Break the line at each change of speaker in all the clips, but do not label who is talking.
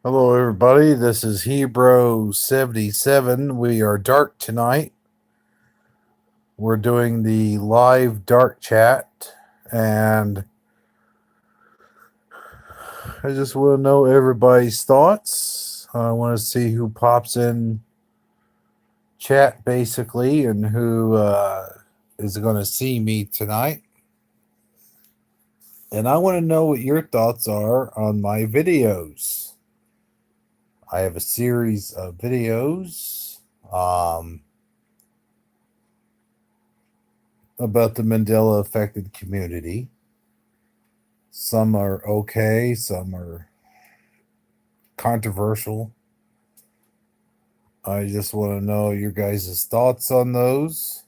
Hello, everybody. This is Hebrew77. We are dark tonight. We're doing the live dark chat, and I just want to know everybody's thoughts. I want to see who pops in chat, basically, and who is going to see me tonight. And I want to know what your thoughts are on my videos. I have a series of videos. About the Mandela affected community. Some are okay, some are controversial. I just want to know your guys' thoughts on those.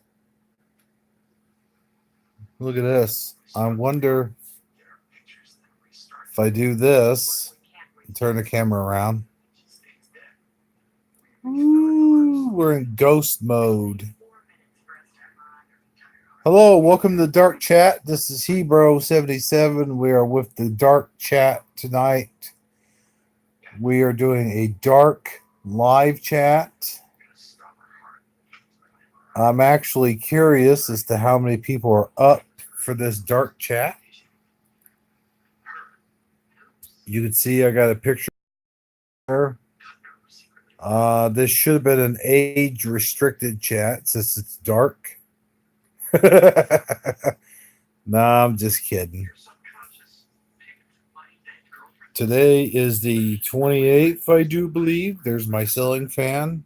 Look at this. I wonder if I do this and turn the camera around. Ooh, we're in ghost mode. Hello, welcome to the Dark Chat. This is Hebrew77. We are with the Dark Chat tonight. We are doing a dark live chat. I'm actually curious as to how many people are up for this dark chat. You can see I got a picture. This should have been an age restricted chat since it's dark. Nah, I'm just kidding. Today is the 28th, I do believe. There's my ceiling fan.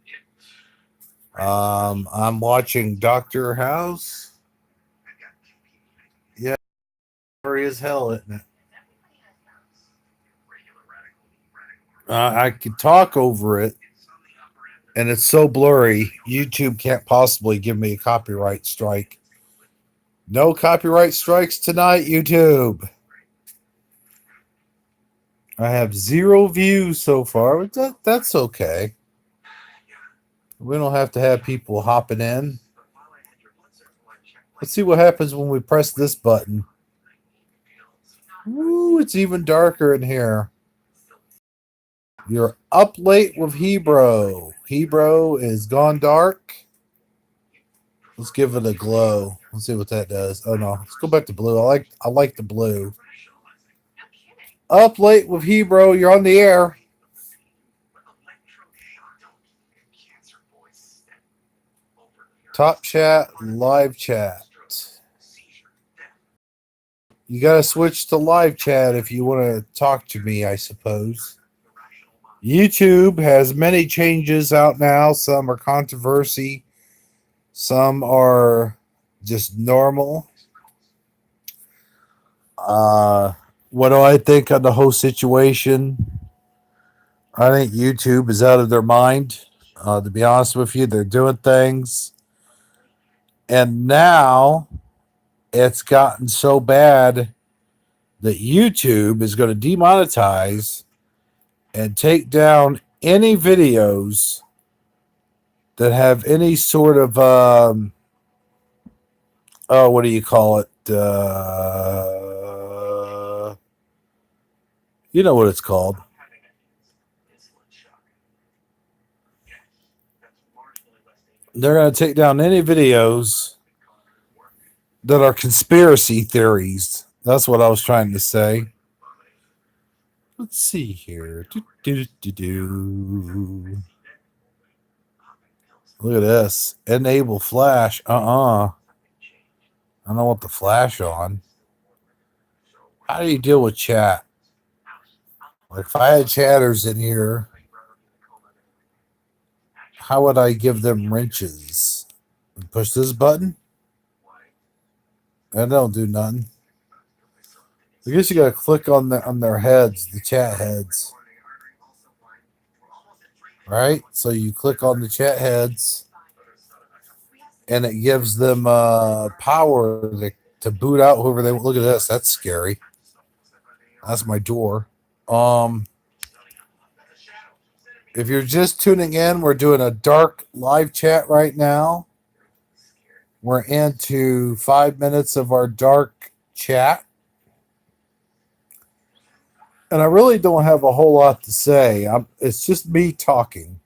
I'm watching Doctor House. Yeah, sorry as hell, isn't it? I could talk over it, and it's so blurry. YouTube can't possibly give me a copyright strike. No copyright strikes tonight, YouTube. I have 0 views so far. That's okay. We don't have to have people hopping in. Let's see what happens when we press this button. Ooh, it's even darker in here. You're up late with Hebrew. Hebrew is gone dark. Let's give it a glow. Let's see what that does. Oh no, let's go back to blue. I like the blue. Up late with Hebrew. You're on the air. Top chat, live chat. You got to switch to live chat if you want to talk to me, I suppose. YouTube has many changes out now. Some are controversy, some are just normal. What do I think on the whole situation? I think YouTube is out of their mind. To be honest with you, they're doing things. And now it's gotten so bad that YouTube is going to demonetize and take down any videos that have any sort of oh, what do you call it? You know what it's called. They're going to take down any videos that are conspiracy theories. That's what I was trying to say. Let's see here. Look at this. Enable flash. I don't want the flash on. How do you deal with chat? Like if I had chatters in here, how would I give them wrenches? Push this button? That don't do nothing. I guess you gotta click on their heads, the chat heads. Right? So you click on the chat heads and it gives them power to boot out whoever they want. Look at this. That's scary. That's my door. If you're just tuning in, we're doing a dark live chat right now. We're into 5 minutes of our dark chat. And I really don't have a whole lot to say. It's just me talking.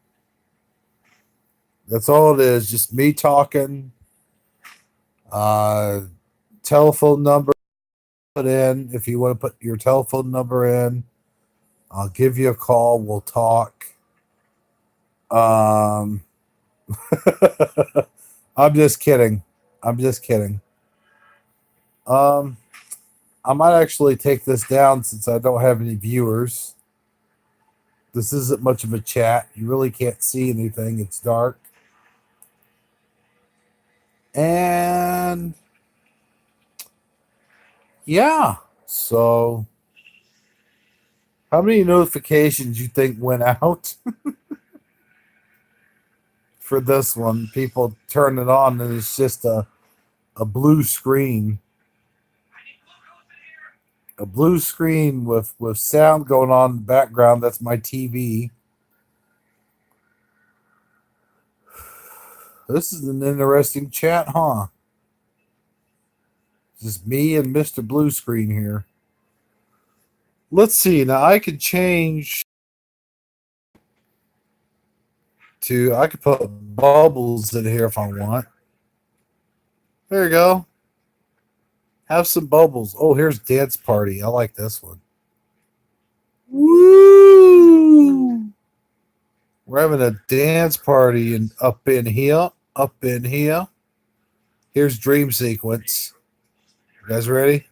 That's all it is. Just me talking. Uh, telephone number put in. If you want to put your telephone number in, I'll give you a call. We'll talk. Um, I'm just kidding. I'm just kidding. Um, I might actually take this down since I don't have any viewers. This isn't much of a chat. You really can't see anything. It's dark. And yeah. So how many notifications you think went out for this one? People turn it on and it's just a blue screen. A blue screen with sound going on in the background. That's my TV. This is an interesting chat, huh? Just me and Mr. Blue Screen here. Let's see. Now I could change to, I could put bubbles in here if I want. There you go. Have some bubbles. Oh, here's Dance Party. I like this one. Woo! We're having a dance party and up in here. Up in here. Here's Dream Sequence. You guys ready?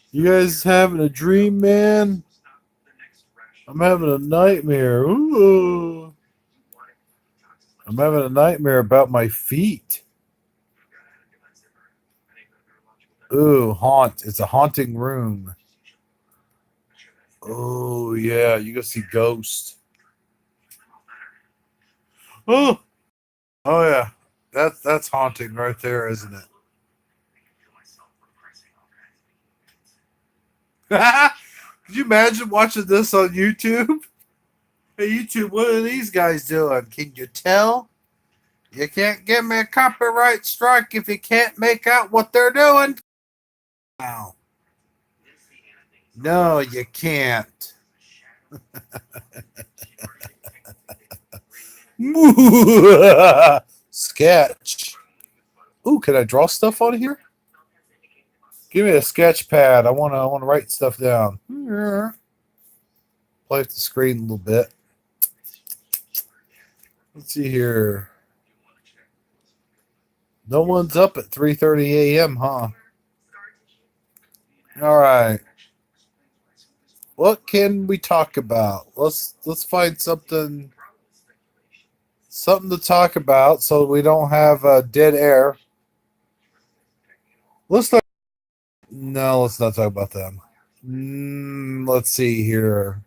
You guys having a dream, man? I'm having a nightmare. Ooh. I'm having a nightmare about my feet. Ooh, haunt. It's a haunting room. Oh, yeah. You go see Ghost. Oh. Oh, yeah. That's haunting right there, isn't it? Could you imagine watching this on YouTube? Hey, YouTube, what are these guys doing? Can you tell? You can't give me a copyright strike if you can't make out what they're doing. Wow. No, you can't. Sketch. Ooh, can I draw stuff on here? Give me a sketch pad. I wanna write stuff down. Play with the screen a little bit. Let's see here. No one's up at 3:30 a.m., huh? All right. What can we talk about? Let's find something to talk about so we don't have dead air. Let's talk. No, let's not talk about them. Let's see here.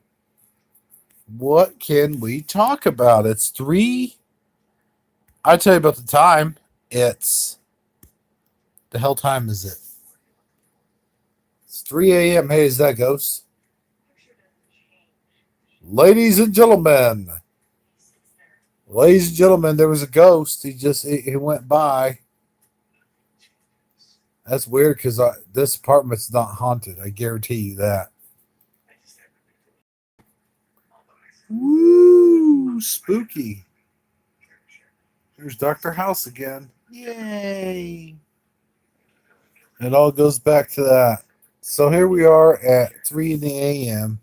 What can we talk about? It's 3. I'll tell you about the time. It's the hell time is it? It's 3 a.m. Hey, is that Ghost? Ladies and gentlemen. Ladies and gentlemen, there was a ghost. He went by. That's weird because this apartment's not haunted. I guarantee you that. Woo! Spooky. There's Dr. House again. Yay! It all goes back to that. So here we are at 3 in the a.m.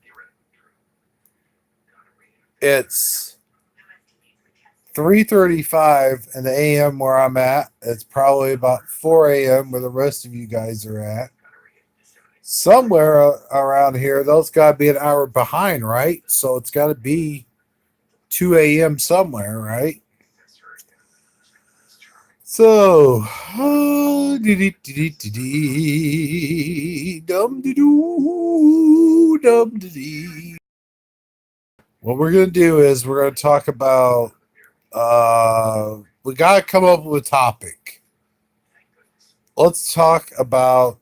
It's 3:35 in the a.m. where I'm at. It's probably about 4 a.m. where the rest of you guys are at. Somewhere around here, those got to be an hour behind, right? So it's got to be 2 a.m. somewhere, right? So, what we're going to do is we're going to talk about, we got to come up with a topic. Let's talk about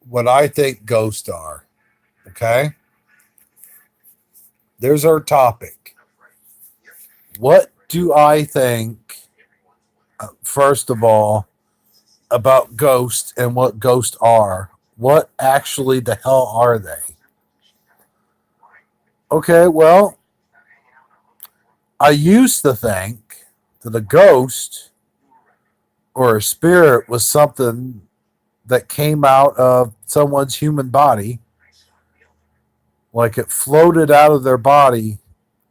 what I think ghosts are. Okay? There's our topic. What do I think, first of all, about ghosts and what ghosts are? What actually the hell are they? Okay, well, I used to think that a ghost or a spirit was something that came out of someone's human body, like it floated out of their body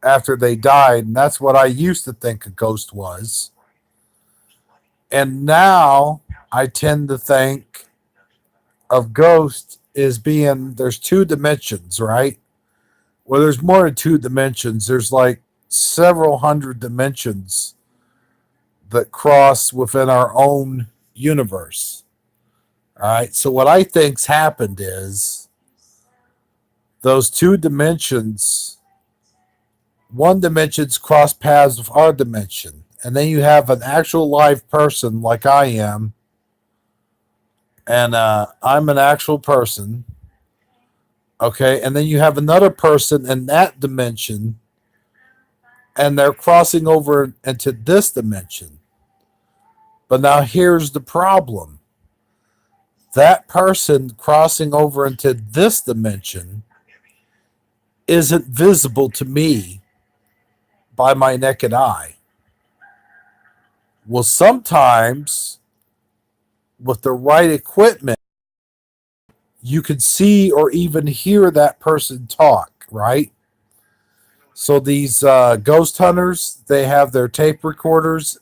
after they died. And that's what I used to think a ghost was. And now I tend to think of ghost as being there's two dimensions, right? Well, there's more than two dimensions. There's like several hundred dimensions that cross within our own universe. All right. So what I think's happened is those two dimensions, one dimension's cross paths with our dimension. And then you have an actual live person like I am. And I'm an actual person. Okay. And then you have another person in that dimension. And they're crossing over into this dimension. But now here's the problem. That person crossing over into this dimension isn't visible to me by my naked eye. Well, sometimes with the right equipment, you can see or even hear that person talk, right? So these ghost hunters, they have their tape recorders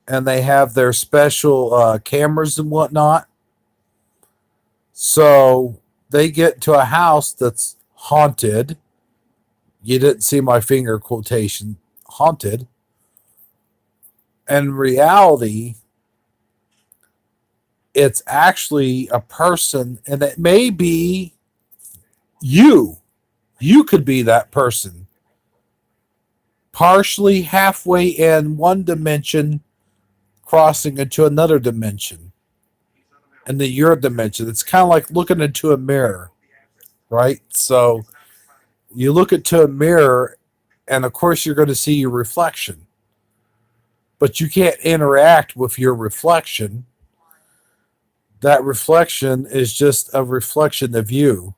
and they have their special cameras and whatnot. So they get to a house that's haunted. You didn't see my finger quotation, haunted. And in reality, it's actually a person, and it may be you. You could be that person, partially halfway in one dimension, crossing into another dimension, and then your dimension. It's kind of like looking into a mirror, right? So you look into a mirror, and of course, you're going to see your reflection, but you can't interact with your reflection. That reflection is just a reflection of you.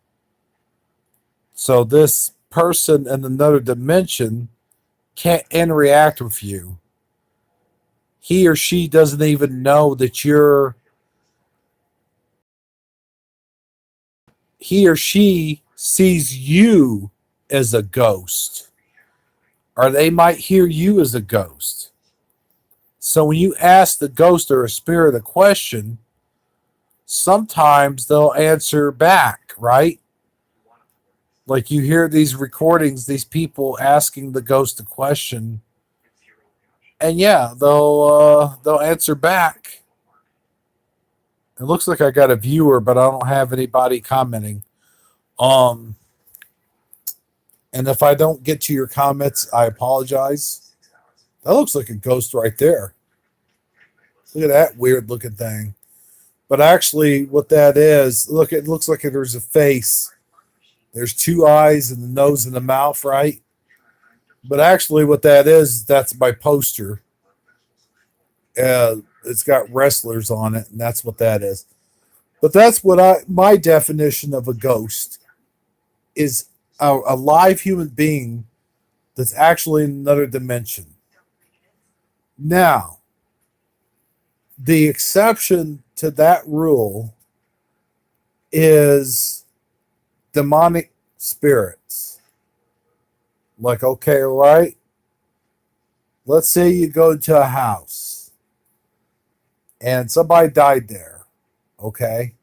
So this person in another dimension can't interact with you. He or she doesn't even know that he or she sees you as a ghost, or they might hear you as a ghost. So when you ask the ghost or a spirit a question, sometimes they'll answer back, right? Like you hear these recordings, these people asking the ghost a question, and yeah, they'll answer back. It looks like I got a viewer, but I don't have anybody commenting. Um, and if I don't get to your comments, I apologize. That looks like a ghost right there. Look at that weird looking thing. But actually, what that is, look, it looks like there's a face. There's two eyes and the nose and the mouth, right? But actually, what that is, that's my poster. It's got wrestlers on it, and that's what that is. But that's what my definition of a ghost is a live human being that's actually in another dimension. Now, the exception to that rule is demonic spirits. Like, okay, right? Let's say you go to a house and somebody died there, okay?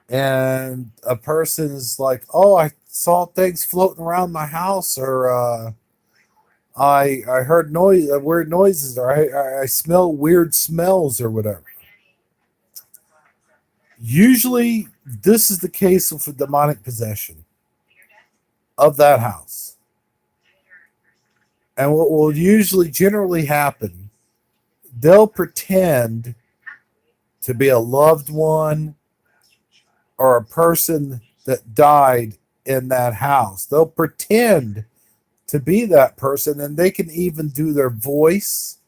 And a person is like, oh, I saw things floating around my house, or I heard weird noises, or I smell weird smells, or whatever. Usually, this is the case with a demonic possession of that house. And what will usually generally happen, they'll pretend to be a loved one or a person that died in that house. They'll pretend to be that person, and they can even do their voice.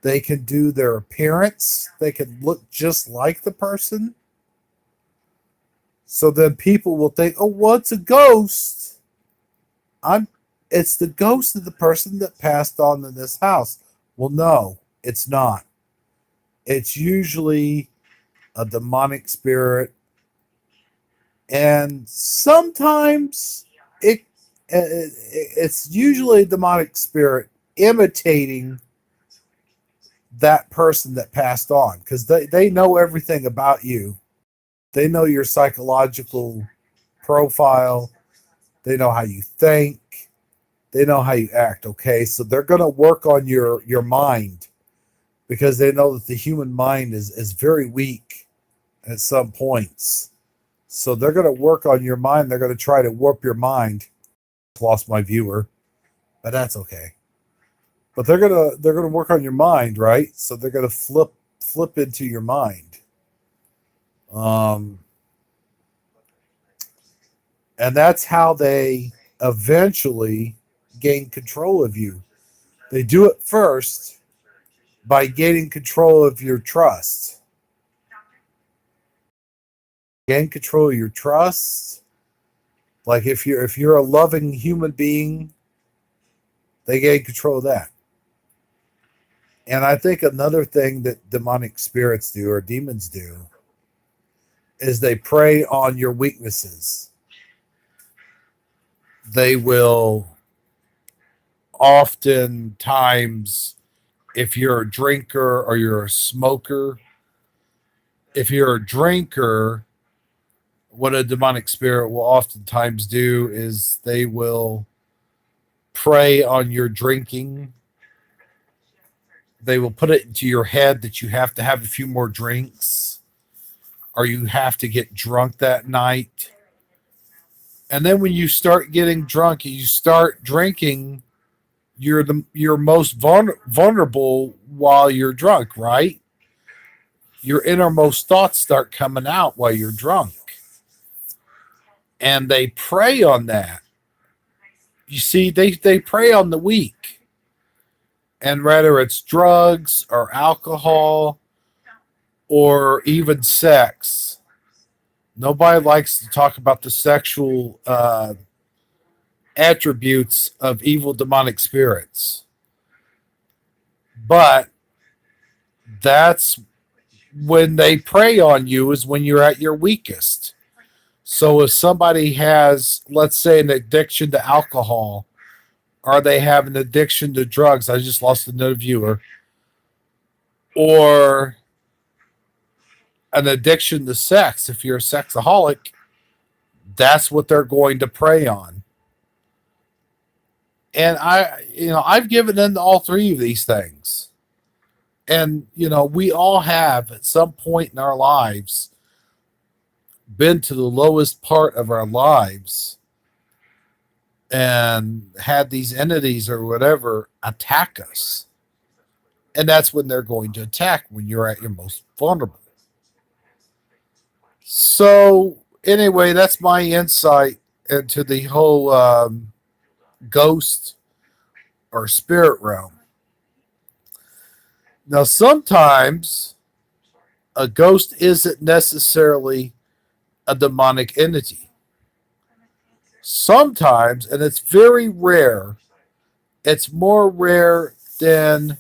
They can do their appearance. They can look just like the person. So then people will think, oh, well, it's a ghost. I'm it's the ghost of the person that passed on in this house. Well, no, it's not. It's usually a demonic spirit, and sometimes it it's usually a demonic spirit imitating that person that passed on, because they know everything about you. They know your psychological profile. They know how you think. They know how you act. Okay, so they're going to work on your mind, because they know that the human mind is very weak at some points. So they're going to work on your mind. They're going to try to warp your mind. Lost my viewer, but that's okay. But they're gonna work on your mind, right? So they're gonna flip into your mind, um, and that's how they eventually gain control of you. They do it first by gaining control of your trust. Gain control of your trust. Like if you're a loving human being, they gain control of that. And I think another thing that demonic spirits do, or demons do, is they prey on your weaknesses. They will oftentimes, if you're a drinker or you're a smoker, if you're a drinker, what a demonic spirit will oftentimes do is they will prey on your drinking. They will put it into your head that you have to have a few more drinks, or you have to get drunk that night. And then when you start getting drunk, you start drinking, you're most vulnerable while you're drunk, right? Your innermost thoughts start coming out while you're drunk. And they prey on that. You see, they prey on the weak. And whether it's drugs or alcohol or even sex, nobody likes to talk about the sexual attributes of evil demonic spirits. But that's when they prey on you, is when you're at your weakest. So if somebody has, let's say, an addiction to alcohol, or they have an addiction to drugs, I just lost another viewer, or an addiction to sex, if you're a sexaholic, that's what they're going to prey on. And I've given in to all three of these things. And, we all have at some point in our lives been to the lowest part of our lives and had these entities or whatever attack us. And that's when they're going to attack, when you're at your most vulnerable. So, anyway, that's my insight into the whole ghost or spirit realm. Now, sometimes a ghost isn't necessarily a demonic entity. Sometimes, and it's very rare, it's more rare than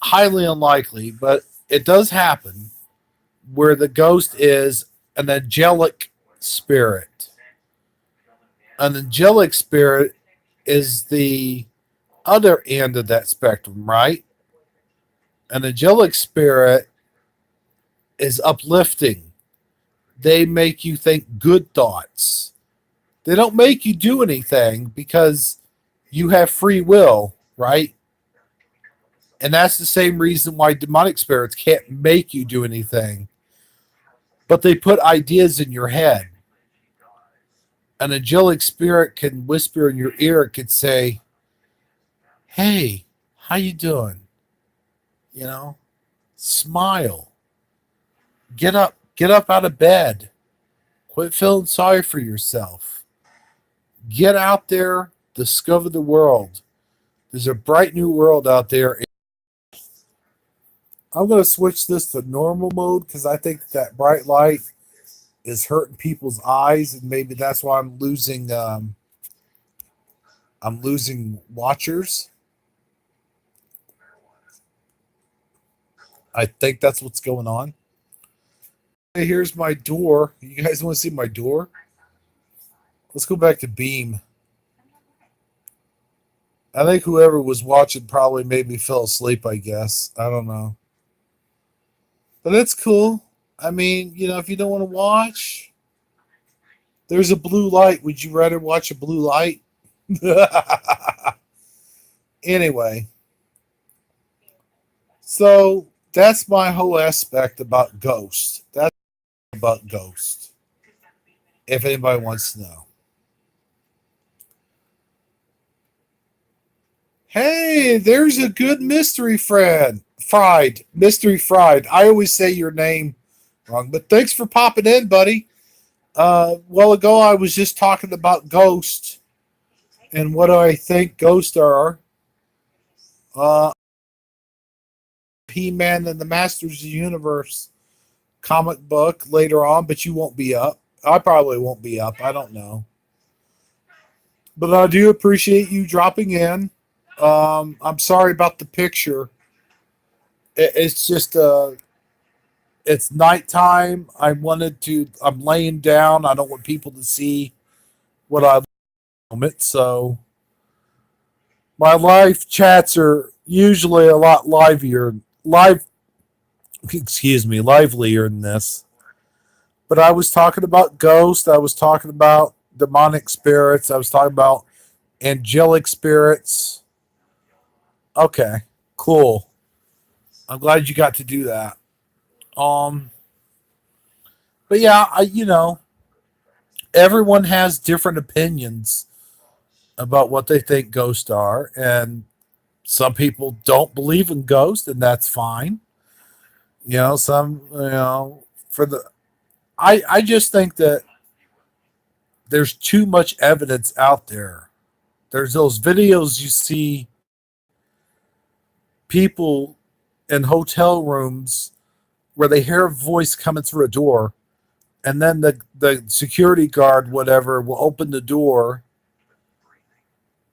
highly unlikely, but it does happen, where the ghost is an angelic spirit. An angelic spirit is the other end of that spectrum, right? An angelic spirit is uplifting. They make you think good thoughts. They don't make you do anything, because you have free will, right? And that's the same reason why demonic spirits can't make you do anything. But they put ideas in your head. An angelic spirit can whisper in your ear. It could say, "Hey, how you doing? Smile. Get up out of bed. Quit feeling sorry for yourself. Get out there, discover the world. There's a bright new world out there." I'm going to switch this to normal mode, because I think that bright light is hurting people's eyes, and maybe that's why I'm losing I'm losing watchers. I think that's what's going on. Hey, here's my door. You guys want to see my door? Let's go back to Beam. I think whoever was watching probably made me fell asleep, I guess. I don't know. But it's cool. I mean, if you don't want to watch, there's a blue light. Would you rather watch a blue light? Anyway, so that's my whole aspect about Ghost. That's about Ghost. If anybody wants to know. Hey, there's a good mystery friend. Fried. Mystery Fried. I always say your name wrong, but thanks for popping in, buddy. Well ago, I was just talking about Ghost and what do I think Ghost are. Uh, He-Man and the Masters of the Universe comic book later on, but you won't be up. I probably won't be up. I don't know. But I do appreciate you dropping in. I'm sorry about the picture. It's just it's nighttime. I'm laying down. I don't want people to see what I moment. So my live chats are usually a lot livelier than this. But I was talking about ghosts. I was talking about demonic spirits. I was talking about angelic spirits. Okay, cool. I'm glad you got to do that. Um, but yeah, everyone has different opinions about what they think ghosts are, and some people don't believe in ghosts, and that's fine. Some for the I just think that there's too much evidence out there. There's those videos you see people in hotel rooms where they hear a voice coming through a door, and then the security guard, whatever, will open the door.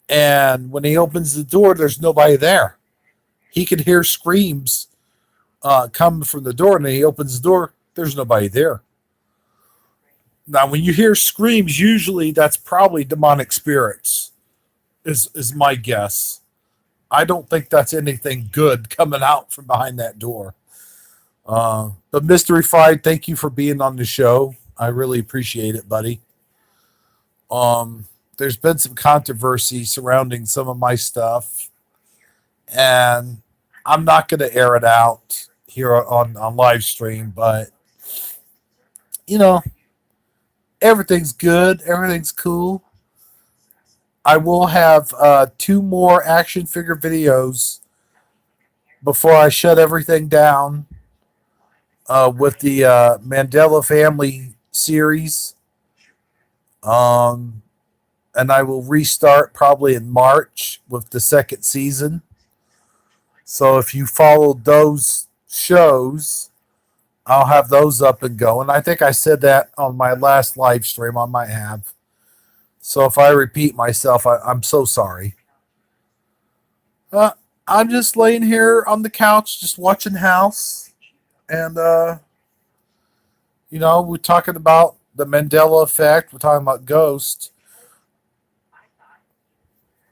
And when he opens the door, there's nobody there. He can hear screams coming from the door, and then he opens the door, there's nobody there. Now, when you hear screams, usually that's probably demonic spirits, is my guess. I don't think that's anything good coming out from behind that door. But Mystery Fried, thank you for being on the show. I really appreciate it, buddy. There's been some controversy surrounding some of my stuff, and I'm not going to air it out here on live stream, but you know, everything's good, everything's cool. I will have 2 more action figure videos before I shut everything down with the Mandela Family series. Um, and I will restart probably in March with the second season. So if you followed those shows, I'll have those up and going. I think I said that on my last live stream. I might have. So if I repeat myself, I'm so sorry. Uh, I'm just laying here on the couch, just watching House, and we're talking about the Mandela effect. We're talking about Ghost.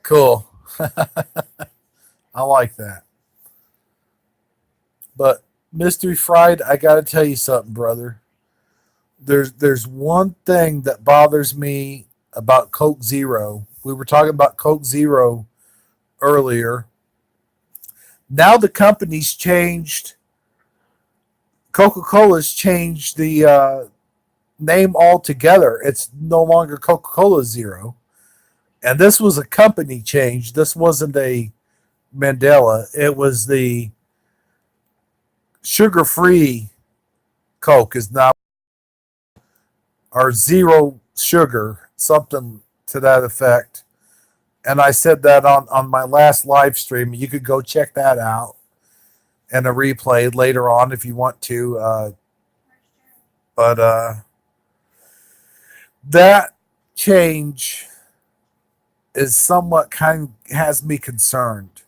Cool. I like that. But Mystery Fried, I got to tell you something, brother. There's one thing that bothers me about Coke Zero. We were talking about Coke Zero earlier. Now the company's changed. Coca-Cola's changed the name altogether. It's no longer Coca-Cola Zero. And this was a company change. This wasn't a Mandela. It was the sugar-free Coke is now or zero sugar, something to that effect. And I said that on my last live stream. You could go check that out and a replay later on if you want to. But that change is somewhat kind has me concerned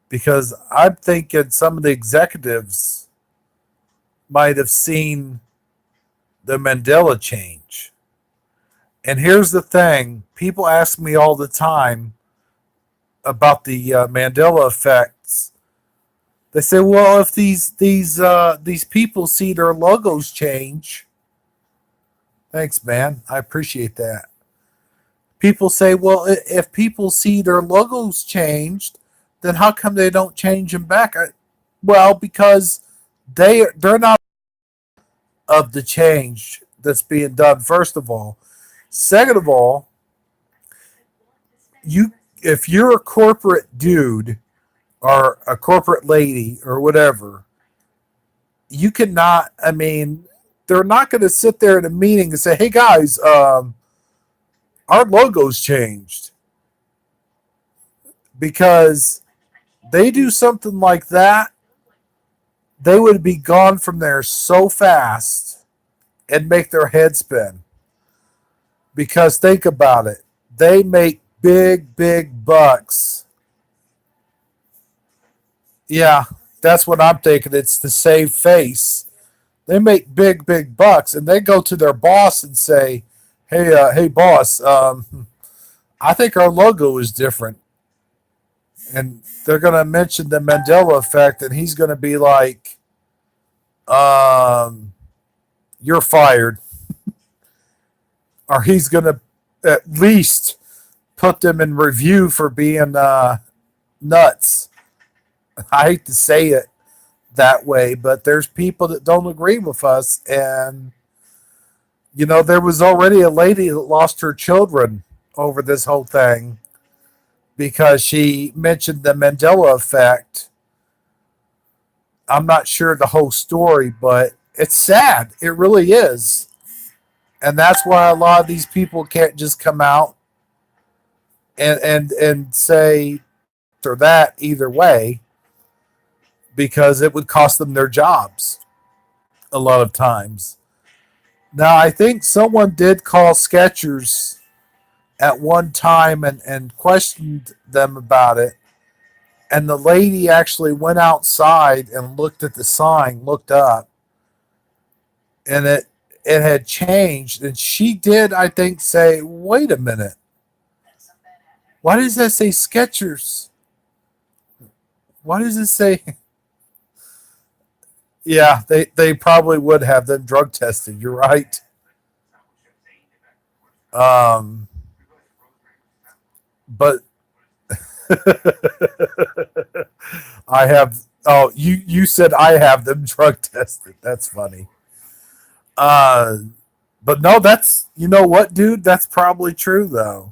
because I'm thinking some of the executives might have seen the Mandela change. And here's the thing: people ask me all the time about the Mandela effects. They say, "Well, if these people see their logos change, thanks, man, I appreciate that." People say, "Well, if people see their logos changed, then how come they don't change them back?" Well, because they're not of the change that's being done. First of all, second of all, you if you're a corporate dude or a corporate lady or whatever, you cannot. I mean, they're not going to sit there in a meeting and say, "Hey guys, our logo's changed," because they do something like that, they would be gone from there so fast and make their head spin. Because think about it, they make big bucks. Yeah, that's what I'm thinking. It's to save face. They make big bucks, and they go to their boss and say, "Hey, boss, I think our logo is different." And they're gonna mention the Mandela effect, and he's gonna be like, um, "You're fired," or he's gonna at least put them in review for being nuts. I hate to say it that way, but there's people that don't agree with us. And, there was already a lady that lost her children over this whole thing because she mentioned the Mandela effect. I'm not sure the whole story, but it's sad. It really is. And that's why a lot of these people can't just come out and say this or that either way because it would cost them their jobs a lot of times. Now, I think someone did call Skechers at one time and questioned them about it. And the lady actually went outside and looked at the sign, looked up, and it had changed. And she did, I think, say, "Wait a minute. Why does that say Skechers? Why does it say?" Yeah, they probably would have them drug tested. You're right. Um, but I have. Oh, you said I have them drug tested. That's funny. Uh, but no, that's what, dude. That's probably true though.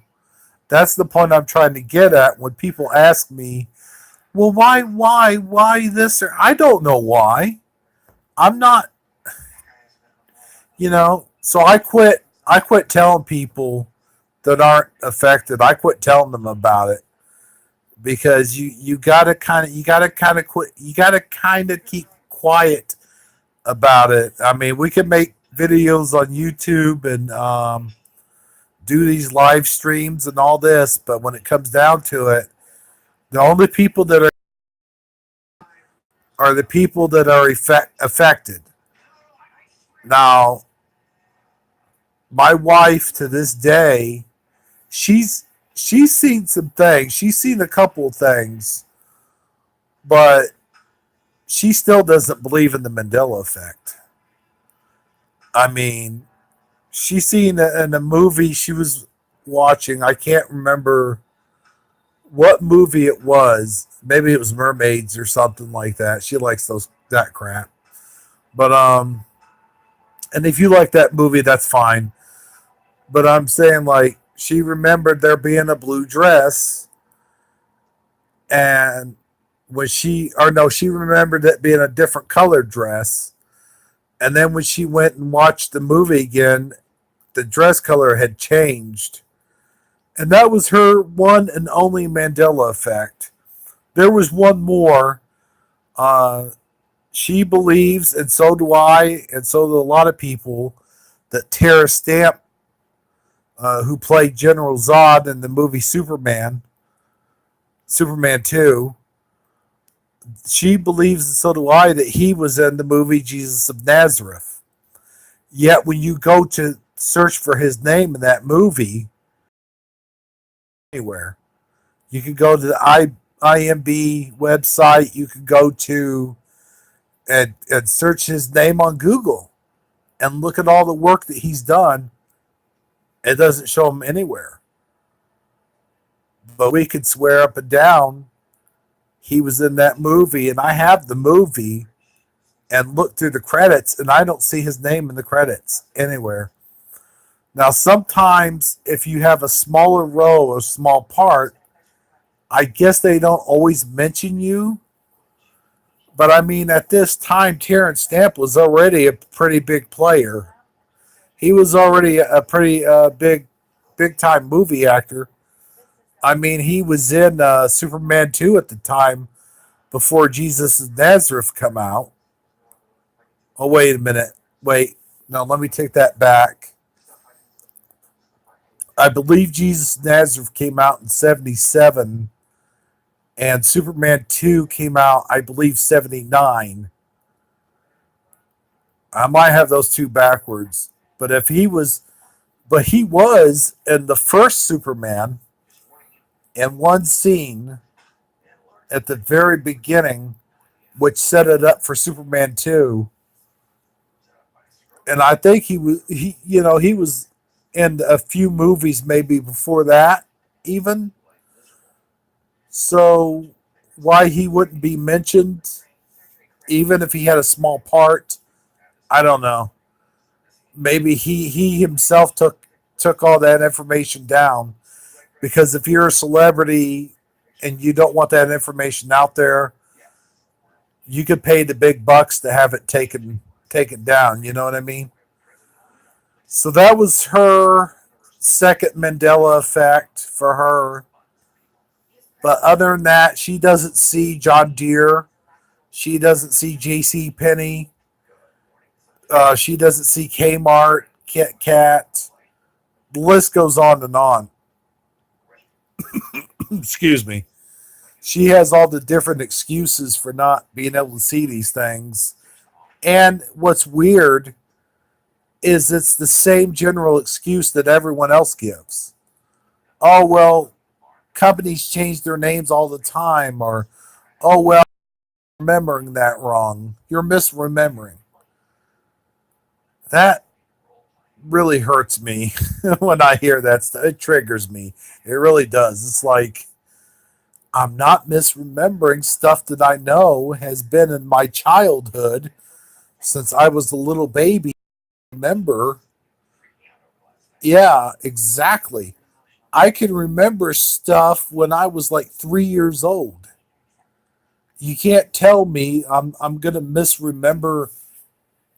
That's the point I'm trying to get at when people ask me, "Well, why this?" Or I don't know why. I'm not. So I quit. I quit telling people that aren't affected. I quit telling them about it because you gotta quit. You gotta kind of keep quiet about it. I mean, we can make videos on YouTube and do these live streams and all this, but when it comes down to it, the only people that are the people that are affected. Now, my wife to this day, she's she's seen some things. She's seen a couple of things, but she still doesn't believe in the Mandela effect. I mean, she's seen it in a movie she was watching. I can't remember what movie it was. Maybe it was Mermaids or something like that. She likes that crap. But and if you like that movie, that's fine. But I'm saying like she remembered there being a blue dress, and when she or no, she remembered it being a different colored dress. And then when she went and watched the movie again, the dress color had changed. And that was her one and only Mandela effect. There was one more. Uh, she believes, and so do I, and so do a lot of people, that Terra Stamp who played General Zod in the movie Superman 2. She believes, and so do I, that he was in the movie Jesus of Nazareth. Yet when you go to search for his name in that movie, anywhere, you can go to the IMB website, you can go to and search his name on Google and look at all the work that he's done. It doesn't show him anywhere. But we could swear up and down he was in that movie, and I have the movie and look through the credits, and I don't see his name in the credits anywhere. Now, sometimes if you have a smaller role or small part, I guess they don't always mention you. But I mean, at this time, Terrence Stamp was already a pretty big player. He was already a pretty big time movie actor. I mean, he was in Superman 2 at the time before Jesus of Nazareth come out. Oh, wait a minute. Wait. No, let me take that back. I believe Jesus of Nazareth came out in 77, and Superman 2 came out, I believe, 79. I might have those two backwards. But he was in the first Superman in one scene at the very beginning, which set it up for Superman 2. And I think he was in a few movies maybe before that even. So why he wouldn't be mentioned even if he had a small part, I don't know. Maybe he himself took all that information down, because if you're a celebrity and you don't want that information out there, you could pay the big bucks to have it taken down. You know what I mean? So that was her second Mandela effect for her. But other than that, she doesn't see John Deere. She doesn't see J.C. Penney. She doesn't see Kmart, Kit Kat. The list goes on and on. Excuse me. She has all the different excuses for not being able to see these things. And what's weird is it's the same general excuse that everyone else gives. Oh, well, companies change their names all the time, or, oh, well, you're remembering that wrong. You're misremembering. That really hurts me when I hear that stuff. It triggers me. It really does. It's like, I'm not misremembering stuff that I know has been in my childhood since I was a little baby. Remember? Yeah, exactly. I can remember stuff when I was like 3 years old. You can't tell me I'm gonna misremember.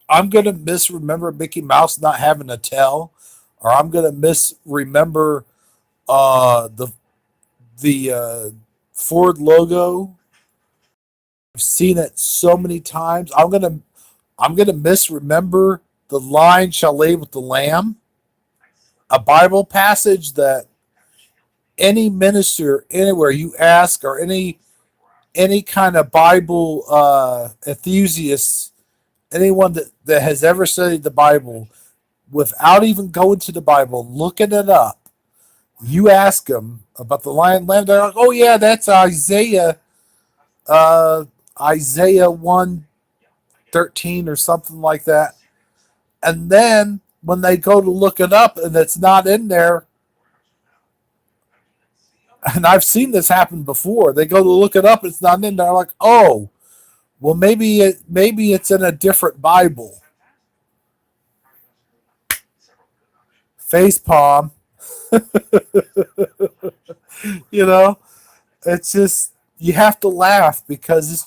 I'm gonna misremember Mickey Mouse not having a tail, or I'm gonna misremember the Ford logo. I've seen it so many times. I'm gonna misremember the line "Shall lay with the lamb," a Bible passage that any minister anywhere you ask, or any kind of Bible enthusiast, anyone that has ever studied the Bible, without even going to the Bible, looking it up, you ask them about the lion lamb, they're like, "Oh yeah, that's Isaiah 1:13 or something like that." And then when they go to look it up and it's not in there, and I've seen this happen before, they go to look it up, it's not in there. Like, oh, well, maybe it's in a different Bible. Face palm. You know, it's just, you have to laugh because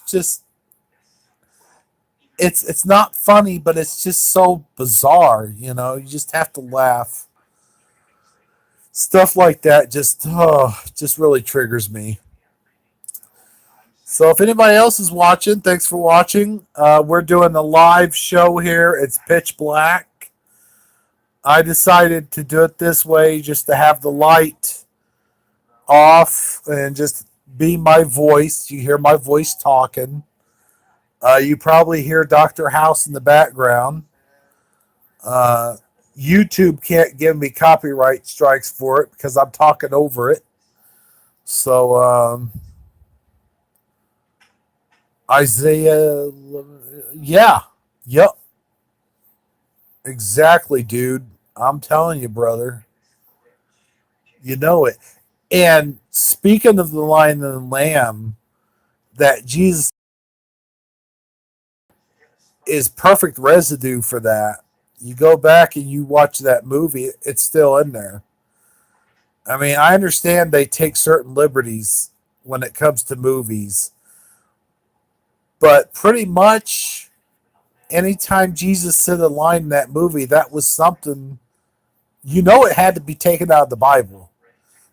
it's not funny, but it's just so bizarre. You just have to laugh. Stuff like that just really triggers me. So if anybody else is watching, thanks for watching. We're doing a live show here. It's pitch black. I decided to do it this way just to have the light off and just be my voice. You hear my voice talking. You probably hear Dr. House in the background. Uh, YouTube can't give me copyright strikes for it because I'm talking over it. So, Isaiah, yeah, yep, exactly, dude. I'm telling you, brother. You know it. And speaking of the Lion and the Lamb, that Jesus is perfect residue for that. You go back and you watch that movie, it's still in there. I mean, I understand they take certain liberties when it comes to movies, but pretty much anytime Jesus said a line in that movie, that was something, it had to be taken out of the Bible.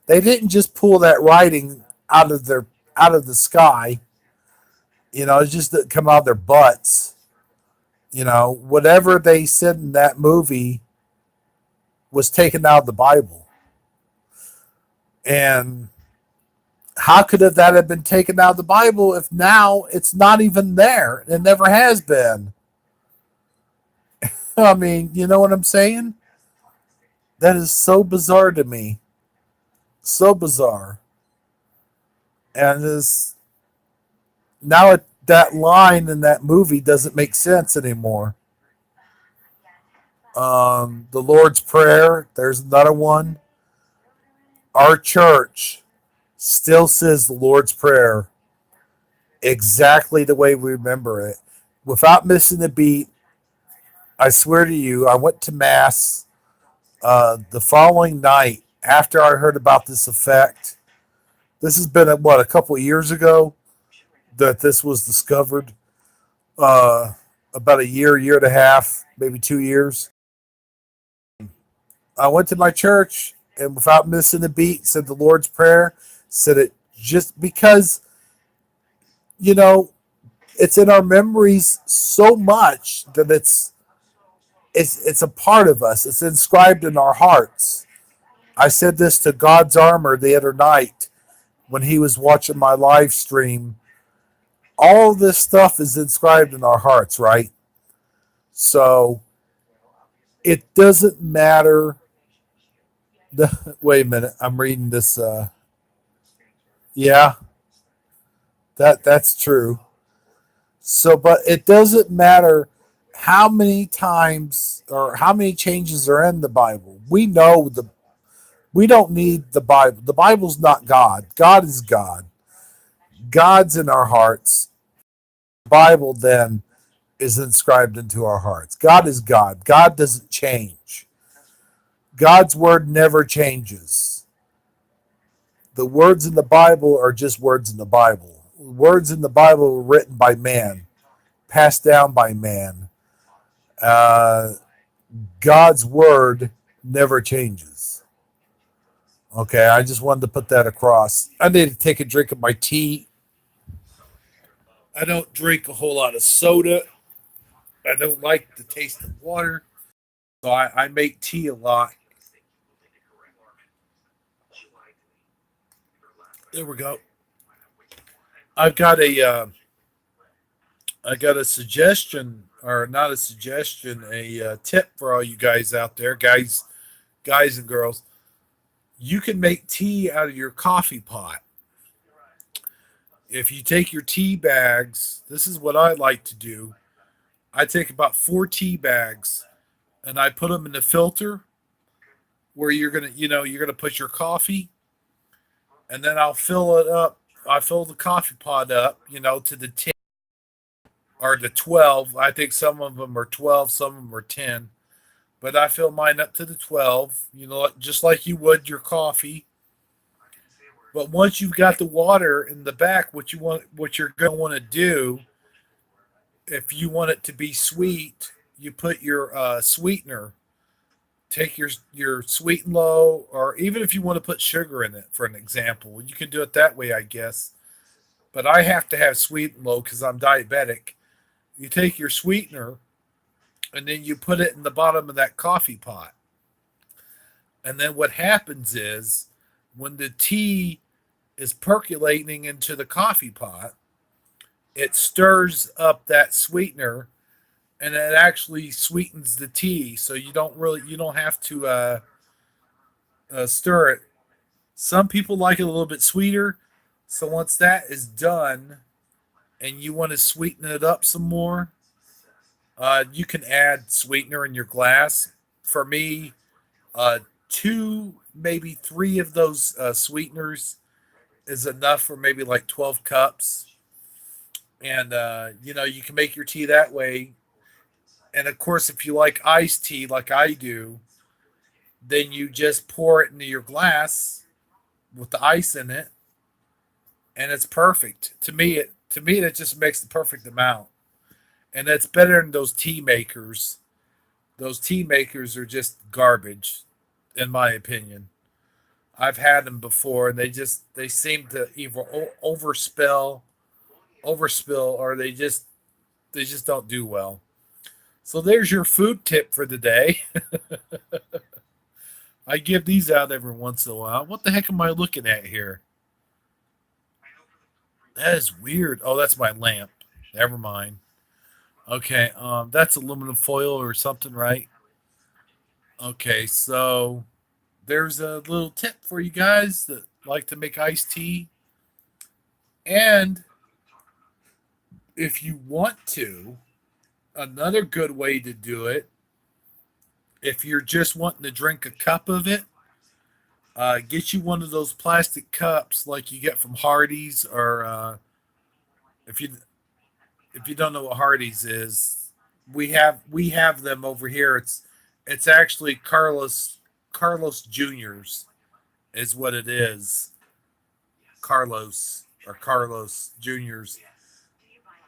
They didn't just pull that writing out of the sky. It just didn't come out of their butts. Whatever they said in that movie was taken out of the Bible. And how could that have been taken out of the Bible if now it's not even there? It never has been. I mean, you know what I'm saying? That is so bizarre to me. So bizarre. And this now that line in that movie doesn't make sense anymore. The Lord's Prayer, there's another one. Our church still says the Lord's Prayer exactly the way we remember it, without missing a beat. I swear to you, I went to Mass the following night after I heard about this effect. This has been, a couple of years ago that this was discovered. About a year and a half, maybe 2 years. I went to my church and without missing a beat said the Lord's Prayer. Said it just because, you know, it's in our memories so much that it's a part of us. It's inscribed in our hearts. I said this to God's Armor the other night when he was watching my live stream. All this stuff is inscribed in our hearts, right? So it doesn't matter. Wait a minute, I'm reading this. Yeah, that's true. So, but it doesn't matter how many times or how many changes are in the Bible. We don't need the Bible. The Bible's not God. God is God. God's in our hearts. The Bible then is inscribed into our hearts. God is God. God doesn't change. God's word never changes. The words in the Bible are just words in the Bible. Words in the Bible were written by man, passed down by man. Uh, God's word never changes. Okay, I just wanted to put that across. I need to take a drink of my tea. I don't drink a whole lot of soda. I don't like the taste of water. So I make tea a lot. There we go. I've got I got a suggestion, or not a suggestion, a tip for all you guys out there, guys and girls. You can make tea out of your coffee pot. If you take your tea bags, this is what I like to do. I take about 4 tea bags and I put them in the filter where you're gonna put your coffee, and then I'll fill it up. I fill the coffee pot up, to the 10 or the 12. I think some of them are 12, some of them are 10. But I fill mine up to the 12, just like you would your coffee. But once you've got the water in the back, what you're going to want to do, if you want it to be sweet, you put your sweetener. Take your sweet and low, or even if you want to put sugar in it, for an example, you can do it that way, I guess. But I have to have sweet and low because I'm diabetic. You take your sweetener and then you put it in the bottom of that coffee pot. And then what happens is when the tea is percolating into the coffee pot, it stirs up that sweetener and it actually sweetens the tea. So you don't have to stir it. Some people like it a little bit sweeter. So once that is done and you want to sweeten it up some more, you can add sweetener in your glass. For me, uh, two, maybe three of those sweeteners is enough for maybe like 12 cups. And, you can make your tea that way. And of course, if you like iced tea like I do, then you just pour it into your glass with the ice in it, and it's perfect. To me that just makes the perfect amount. And that's better than those tea makers. Those tea makers are just garbage, in my opinion. I've had them before, and they seem to either overspill, or they just don't do well. So there's your food tip for the day. I give these out every once in a while. What the heck am I looking at here? That is weird. Oh, that's my lamp. Never mind. Okay, that's aluminum foil or something, right? Okay, so there's a little tip for you guys that like to make iced tea. And if you want to, another good way to do it, if you're just wanting to drink a cup of it, get you one of those plastic cups like you get from Hardee's, or if you if you don't know what Hardee's is, we have them over here. It's actually Carlos Juniors is what it is. Carlos Juniors.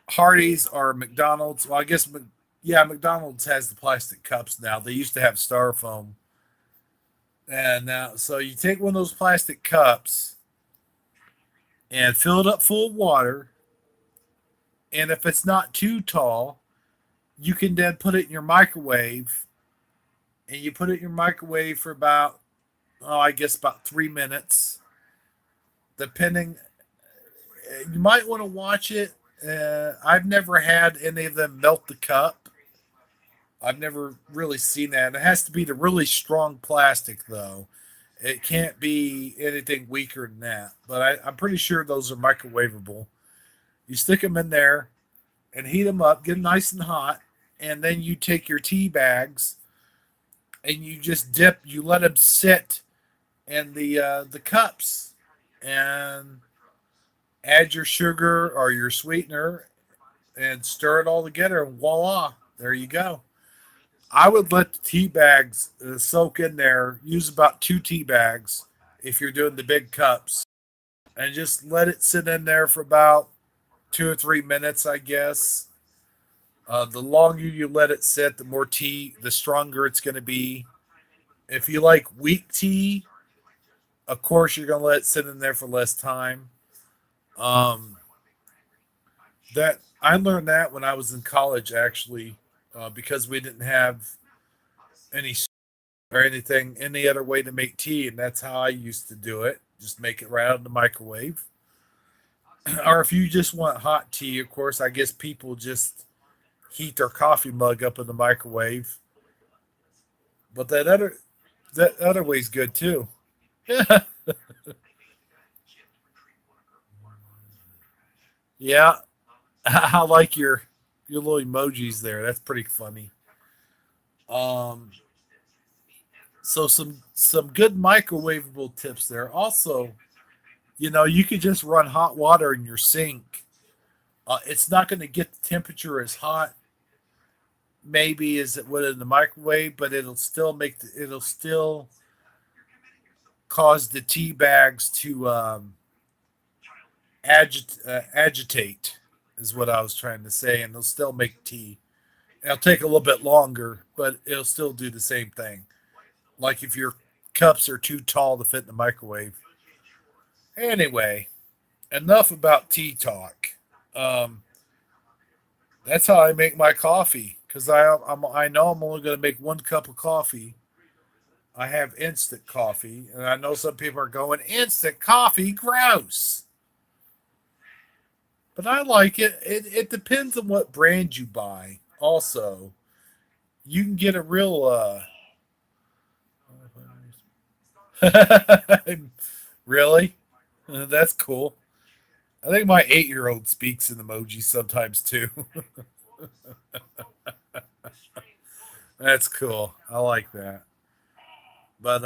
Hardee's or McDonald's. Well, I guess yeah, McDonald's has the plastic cups now. They used to have styrofoam, and now so you take one of those plastic cups and fill it up full of water. And if it's not too tall, you can then put it in your microwave, and you put it in your microwave for about, oh, I guess about 3 minutes, depending. You might want to watch it. I've never had any of them melt the cup. I've never really seen that. It has to be the really strong plastic, though. It can't be anything weaker than that. But I'm pretty sure those are microwavable. You stick them in there and heat them up, get them nice and hot, and then you take your tea bags and you just you let them sit in the cups, and add your sugar or your sweetener and stir it all together, and voila, there you go. I would let the tea bags soak in there. Use about two tea bags if you're doing the big cups, and just let it sit in there for about 2 or 3 minutes, I guess. The longer you let it sit, the stronger it's going to be. If you like weak tea, of course you're going to let it sit in there for less time. Um, that I learned that when I was in college, actually, because we didn't have any or anything, any other way to make tea, and that's how I used to do it. Just make it right out of the microwave. Or if you just want hot tea, of course, I guess people just heat their coffee mug up in the microwave. But that other way's good too. Yeah, I like your little emojis there. That's pretty funny. Um, so some good microwavable tips there. Also, you could just run hot water in your sink. It's not going to get the temperature as hot maybe as it would in the microwave, but it'll still cause the tea bags to agitate, is what I was trying to say, and they'll still make tea. It'll take a little bit longer, but it'll still do the same thing. Like if your cups are too tall to fit in the microwave. Anyway, enough about tea talk. Um, that's how I make my coffee, because I know I'm only going to make one cup of coffee. I have instant coffee, and I know some people are going, instant coffee, gross. But I like it. It depends on what brand you buy. Also, you can get a real really? That's cool. I think my 8-year-old speaks in emojis sometimes too. That's cool. I like that. But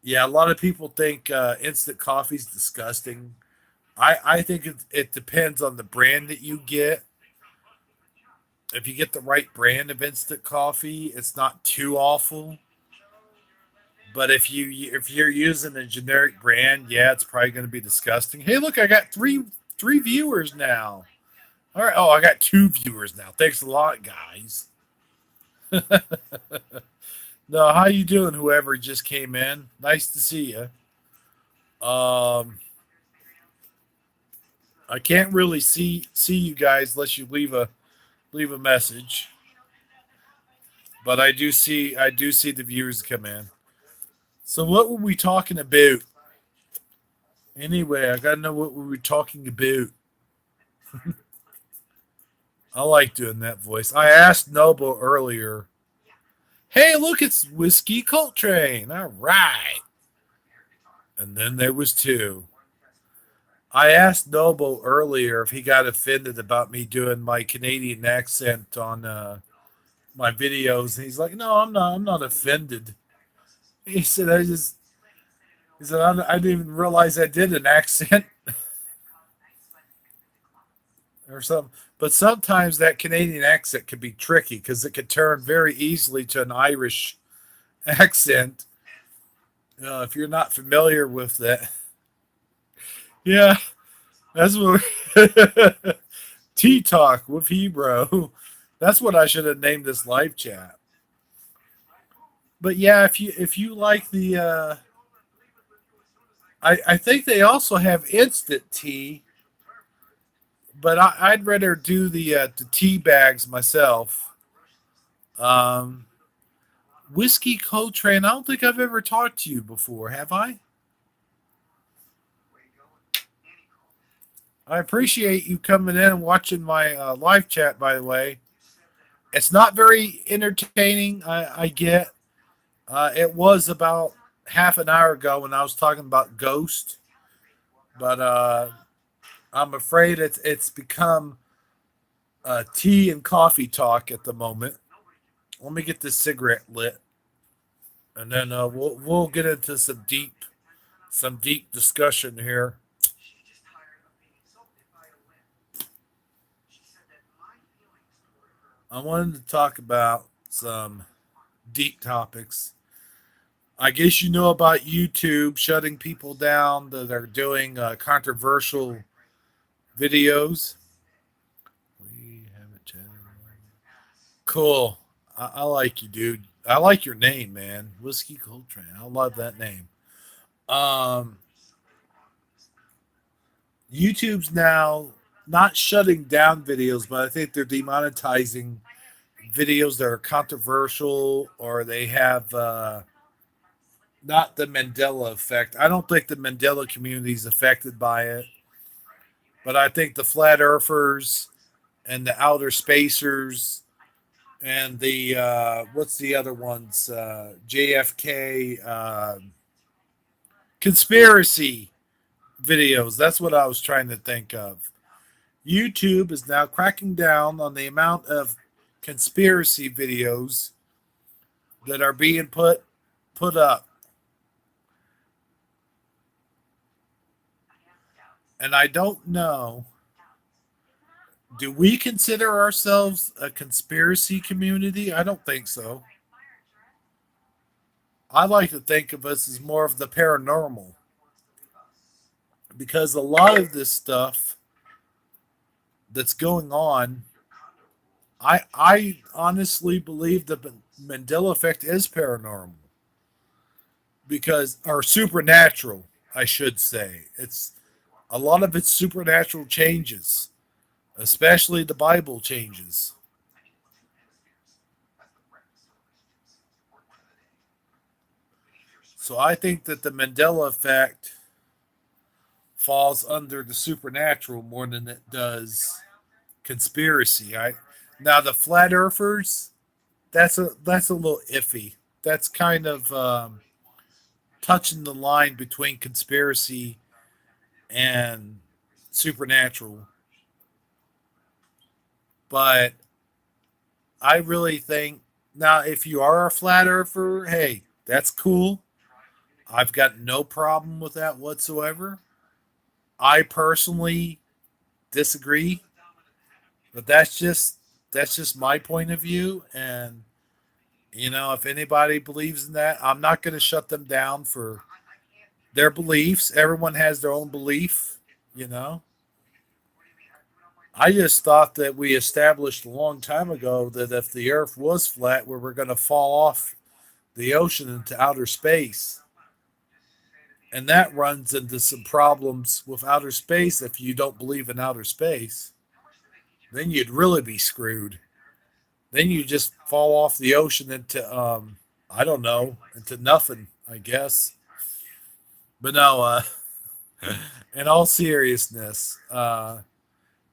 yeah, a lot of people think instant coffee's disgusting. I think it depends on the brand that you get. If you get the right brand of instant coffee, it's not too awful. But if you're using a generic brand, yeah, it's probably going to be disgusting. Hey, look, I got three viewers now. All right. Oh, I got 2 viewers now. Thanks a lot, guys. No, how you doing? Whoever just came in, nice to see you. Um, I can't really see you guys unless you leave a message. But I do see the viewers come in. So what were we talking about? Anyway, I gotta know what we were talking about. I like doing that voice. I asked Noble earlier. Hey, look, it's Whiskey Coltrane. All right. And then there was two. I asked Noble earlier if he got offended about me doing my Canadian accent on my videos, and he's like, "No, I'm not. I'm not offended." He said, He said, I didn't even realize I did an accent or something." But sometimes that Canadian accent can be tricky because it could turn very easily to an Irish accent if you're not familiar with that. Yeah, that's what Tea Talk with Hebrew. That's what I should have named this live chat. But yeah, if you like the, I think they also have instant tea, but I'd rather do the tea bags myself. Um, Whiskey Coltrane. I don't think I've ever talked to you before, have I? I appreciate you coming in and watching my live chat. By the way, it's not very entertaining. I get. It was about half an hour ago when I was talking about Ghost, but I'm afraid it's become tea and coffee talk at the moment. Let me get this cigarette lit, and then we'll get into some deep discussion here. I wanted to talk about some deep topics. I guess you know about YouTube shutting people down that are doing controversial videos. We haven't chatted. Cool. I like you, dude. I like your name, man. Whiskey Coltrane. I love that name. Um, YouTube's now not shutting down videos, but I think they're demonetizing videos that are controversial or they have not the Mandela effect. I don't think the Mandela community is affected by it, but I think the flat earthers and the outer spacers and the what's the other ones? JFK conspiracy videos. That's what I was trying to think of. YouTube is now cracking down on the amount of conspiracy videos that are being put up. And I don't know, do we consider ourselves a conspiracy community? I don't think so. I like to think of us as more of the paranormal because a lot of this stuff that's going on, I honestly believe the Mandela effect is paranormal because or supernatural, I should say. It's a lot of it's supernatural changes, especially the Bible changes. So I think that the Mandela effect falls under the supernatural more than it does conspiracy. I now the flat earthers, that's a little iffy. That's kind of touching the line between conspiracy and supernatural. But I really think now if you are a flat earther, hey, that's cool. I've got no problem with that whatsoever. I personally disagree, but that's just my point of view. And if anybody believes in that, I'm not going to shut them down for their beliefs. Everyone has their own belief. You know, I just thought that we established a long time ago that if the Earth was flat, we were going to fall off the ocean into outer space. And that runs into some problems with outer space. If you don't believe in outer space, then you'd really be screwed. Then you just fall off the ocean into, I don't know, into nothing, I guess. But no, in all seriousness,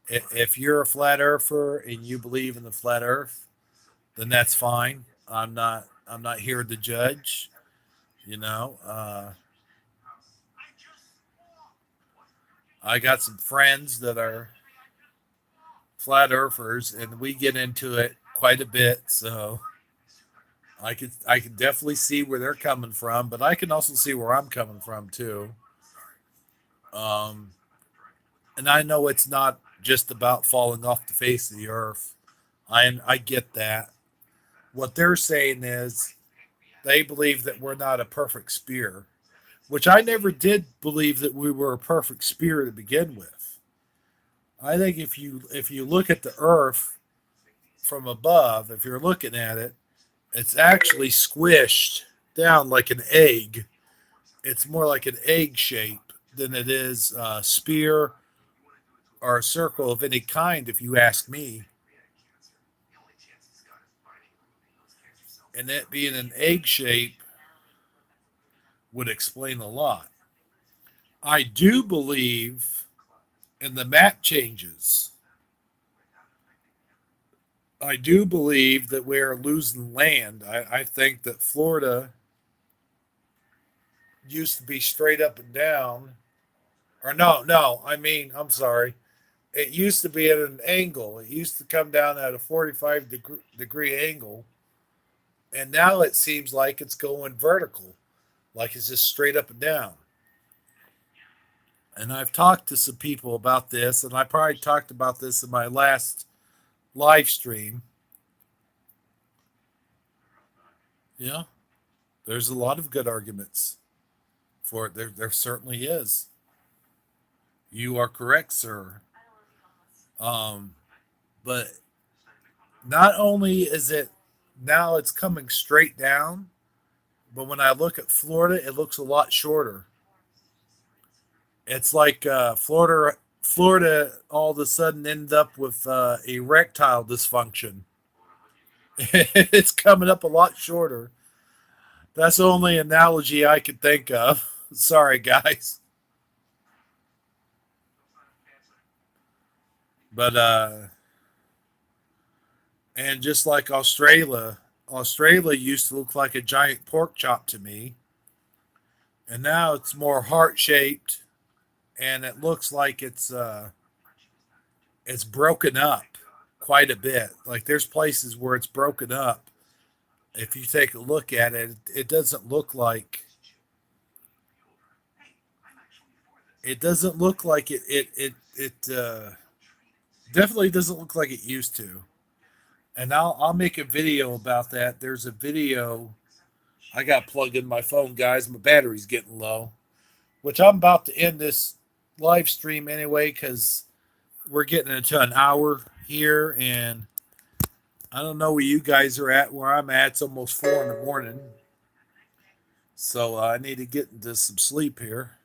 if you're a flat earther and you believe in the flat earth, then that's fine. I'm not here to judge. You know, I got some friends that are flat earthers, and we get into it quite a bit. So I can definitely see where they're coming from, but I can also see where I'm coming from too. Um, and I know it's not just about falling off the face of the earth. I get that. What they're saying is they believe that we're not a perfect spear, which I never did believe that we were a perfect spear to begin with. I think if you look at the earth from above, if you're looking at it, it's actually squished down like an egg. It's more like an egg shape than it is a spear or a circle of any kind, if you ask me. And it being an egg shape would explain a lot. I do believe in the map changes. I do believe that we're losing land. I think that Florida used to be straight up and down. Or no, no, I'm sorry. It used to be at an angle. It used to come down at a 45 degree angle. And now it seems like it's going vertical, like it's just straight up and down. And I've talked to some people about this, and I probably talked about this in my last live stream. Yeah, there's a lot of good arguments for it. There certainly is. You are correct, sir. Um, but not only is it now it's coming straight down, but when I look at Florida, it looks a lot shorter. It's like Florida all of a sudden ended up with erectile dysfunction. It's coming up a lot shorter. That's the only analogy I could think of. Sorry, guys. But and just like Australia used to look like a giant pork chop to me, and now it's more heart shaped, and it looks like it's broken up quite a bit. Like there's places where it's broken up. If you take a look at it, it doesn't look like it definitely doesn't look like it used to. And I'll make a video about that. There's a video I got plugged in my phone, guys. My battery's getting low, which I'm about to end this live stream anyway because we're getting into an hour here, and I don't know where you guys are at. Where I'm at, it's almost 4 in the morning, so I need to get into some sleep here.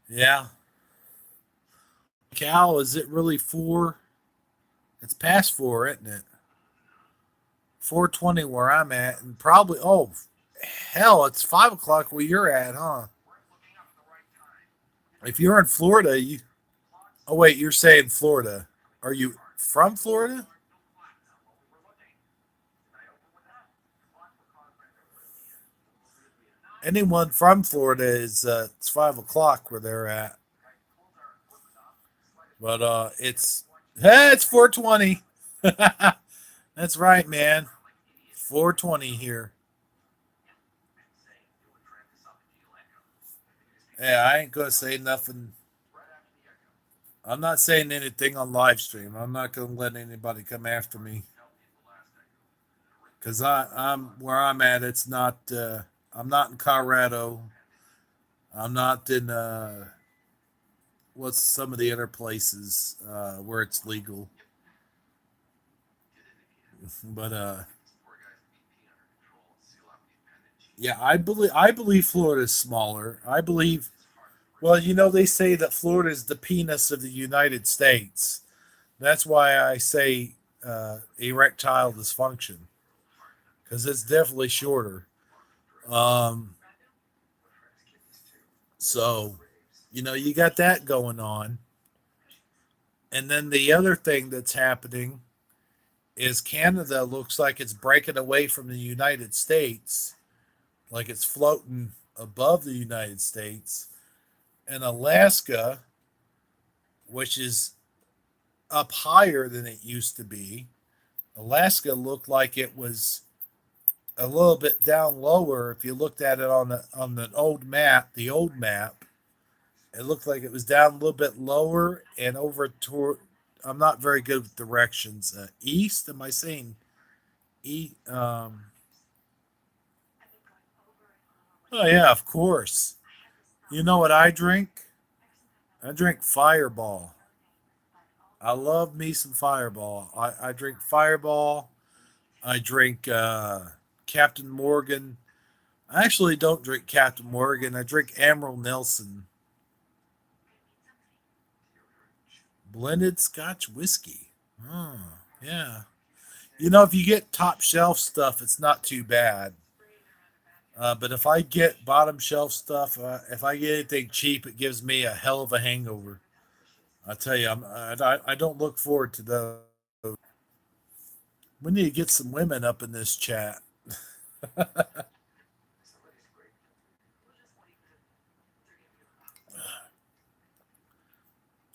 Yeah, Cal, is it really 4? It's past 4, isn't it? 4:20 where I'm at, and probably hell, it's 5 o'clock where you're at, huh? If you're in Florida, you oh wait, you're saying Florida. Are you from Florida? Anyone from Florida is it's 5 o'clock where they're at. But it's 4:20. That's right, man. 4:20 here. Yeah, I ain't gonna say nothing. I'm not saying anything on live stream. I'm not gonna let anybody come after me because I'm where I'm at. It's not. I'm not in Colorado. I'm not in what's some of the other places where it's legal. But yeah, I believe Florida is smaller. I believe. Well, they say that Florida is the penis of the United States. That's why I say erectile dysfunction because it's definitely shorter. Um, so, you got that going on. And then the other thing that's happening is Canada looks like it's breaking away from the United States, like it's floating above the United States. And Alaska, which is up higher than it used to be, Alaska looked like it was a little bit down lower. If you looked at it on the old map, it looked like it was down a little bit lower and over toward. I'm not very good with directions. East? Am I saying east? Oh yeah, of course. You know what I drink? I drink Fireball. I love me some Fireball. I drink Fireball. I drink Captain Morgan. I actually don't drink Captain Morgan. I drink Emerald Nelson blended Scotch whiskey. Oh, yeah. If you get top shelf stuff, it's not too bad. But if I get bottom shelf stuff, if I get anything cheap, it gives me a hell of a hangover. I tell you, I don't look forward to those. We need to get some women up in this chat.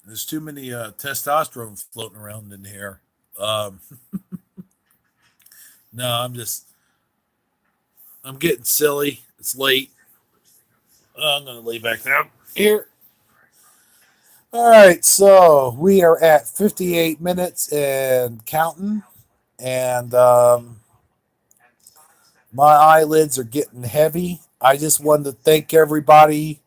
There's too many testosterone floating around in here. Um, no, I'm getting silly. It's late. I'm gonna lay back down here. All right, so we are at 58 minutes and counting, and my eyelids are getting heavy. I just wanted to thank everybody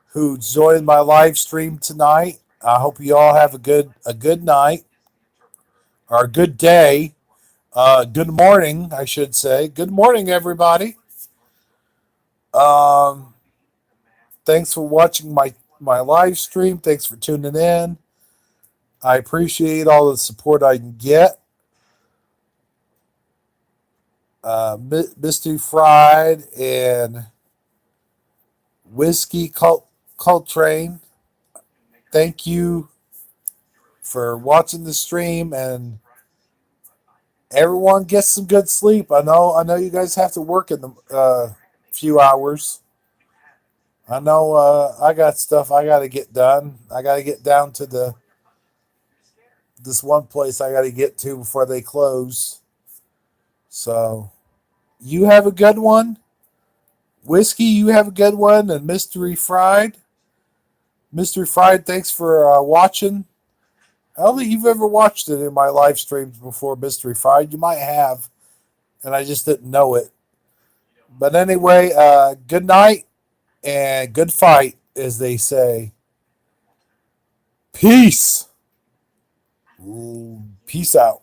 who joined my live stream tonight. I hope you all have a good night or a good day. Good morning, I should say. Good morning, everybody. Um, Thanks for watching my live stream. Thanks for tuning in. I appreciate all the support I can get. Misty Fried and Whiskey Coltrane. Thank you for watching the stream, and everyone gets some good sleep. I know you guys have to work in the few hours. I know I got stuff I got to get done. I got to get down to this one place I got to get to before they close. So you have a good one. Whiskey, you have a good one. And Mystery Fried. Mystery Fried, thanks for watching. I don't think you've ever watched it in my live streams before, Mystery Fried. You might have, and I just didn't know it. But anyway, good night and good fight, as they say. Peace. Ooh, peace out.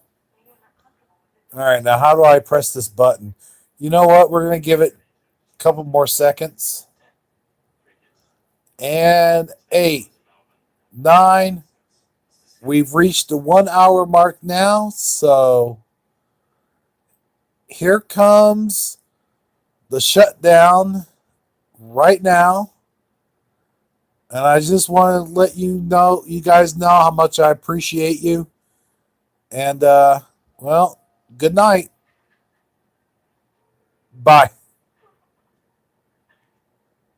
All right, now how do I press this button? You know what? We're going to give it a couple more seconds. And 8, 9. We've reached the 1 hour mark now. So here comes the shutdown right now. And I just want to let you guys know how much I appreciate you. And, well, good night. Bye.